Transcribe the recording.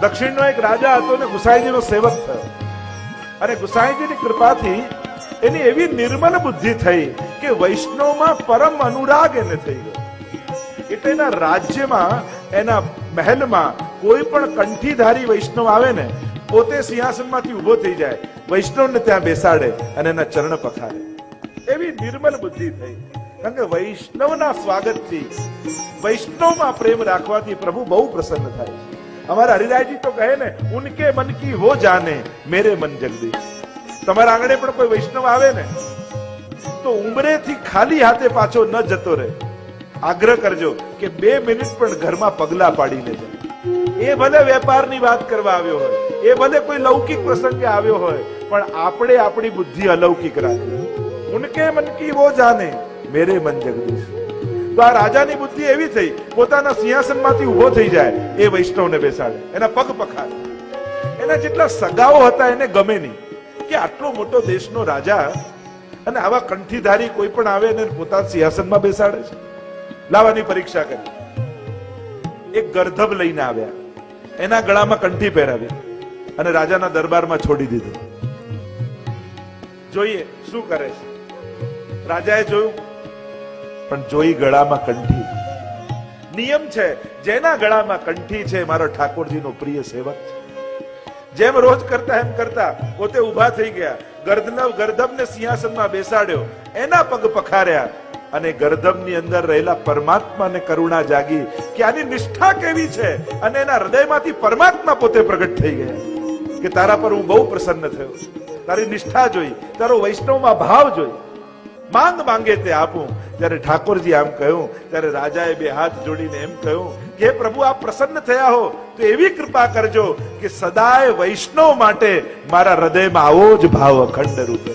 દક્ષિણનો એક રાજા હતો ને ગુસાઈજીનો સેવક થયો, અને ગુસાઈજીની કૃપાથી એની એવી નિર્મલ બુદ્ધિ થઈ કે વૈષ્ણવમાં પરમ અનુરાગ એને થઈ ગયો. એટલે એના રાજ્યમાં, એના મહેલમાં કોઈ પણ કંઠીધારી વૈષ્ણવ આવે ને, પોતે સિંહાસનમાંથી ઉભો થઈ જાય, વૈષ્ણવને ત્યાં બેસાડે અને એના ચરણ પખારે. એવી નિર્મલ બુદ્ધિ થઈ. કારણ કે વૈષ્ણવના સ્વાગતથી, વૈષ્ણવમાં પ્રેમ રાખવાથી પ્રભુ બહુ પ્રસન્ન થાય. અમારા હરિરાયજી તો કહે ને, ઉનકે મન કી વો જાને મેરે મન જગદીશ. તમારા આંગણે પણ કોઈ વૈષ્ણવ આવે ને તો ઉંમરેથી ખાલી હાથે પાછો ન જતો રહે. આગ્રહ કરજો કે 2 મિનિટ પણ ઘરમાં પગલા પાડીને જાય. એ ભલે વેપારની વાત કરવા આવ્યો હોય, એ ભલે કોઈ લૌકિક પ્રસંગે આવ્યો હોય, પણ આપણે આપણી બુદ્ધિ અલૌકિક રાખીએ. ઉનકે મન કી વો જાને મેરે મન જગદીશ. તો આ રાજાની બુદ્ધિ એવી થઈ, પોતાના સિંહાસનમાંથી ઉભો થઈ જાય, એ વૈષ્ણવને બેસાડે, એના પગ પખારે. એના જેટલા સગાઓ હતા એને ગમે નહીં કે આટલો મોટો દેશનો રાજા અને આવા કંઠીધારી કોઈ પણ આવે અને પોતાના સિંહાસનમાં બેસાડે છે. લાવવાની પરીક્ષા કરી. એક ગર્ધબ લઈને આવ્યા, એના ગળામાં કંઠી પહેરાવી અને રાજાના દરબારમાં છોડી દીધું. જોઈએ શું કરે છે. રાજાએ જોયું, પણ જોઈ ગળામાં કંઠી. નિયમ છે, જેના ગળામાં કંઠી છે મારો ઠાકોરજીનો પ્રિય સેવક છે. જેમ રોજ કરતા એમ કરતા પોતે ઉભા થઈ ગયા, ગર્ધબને સિંહાસનમાં બેસાડ્યો, એના પગ પખાર્યા, અને ગર્ધબની અંદર રહેલા પરમાત્માને કરુણા જાગી કે આની નિષ્ઠા કેવી છે, અને એના હૃદયમાંથી પરમાત્મા પોતે પ્રગટ થઈ ગયા કે તારા પર હું બહુ પ્રસન્ન થયો છું. તારી નિષ્ઠા જોઈ, તારો વૈષ્ણવમાં ભાવ જોઈ, માંગ માંગે તે આપું. ત્યારે ઠાકોરજી આમ કહ્યું, ત્યારે રાજાએ 2 હાથ જોડીને એમ કહ્યું કે પ્રભુ આપ પ્રસન્ન થયા હો તો એવી કૃપા કરજો કે સદાય વૈષ્ણવ માટે મારા હૃદયમાં આવો જ ભાવ અખંડ રૂપે.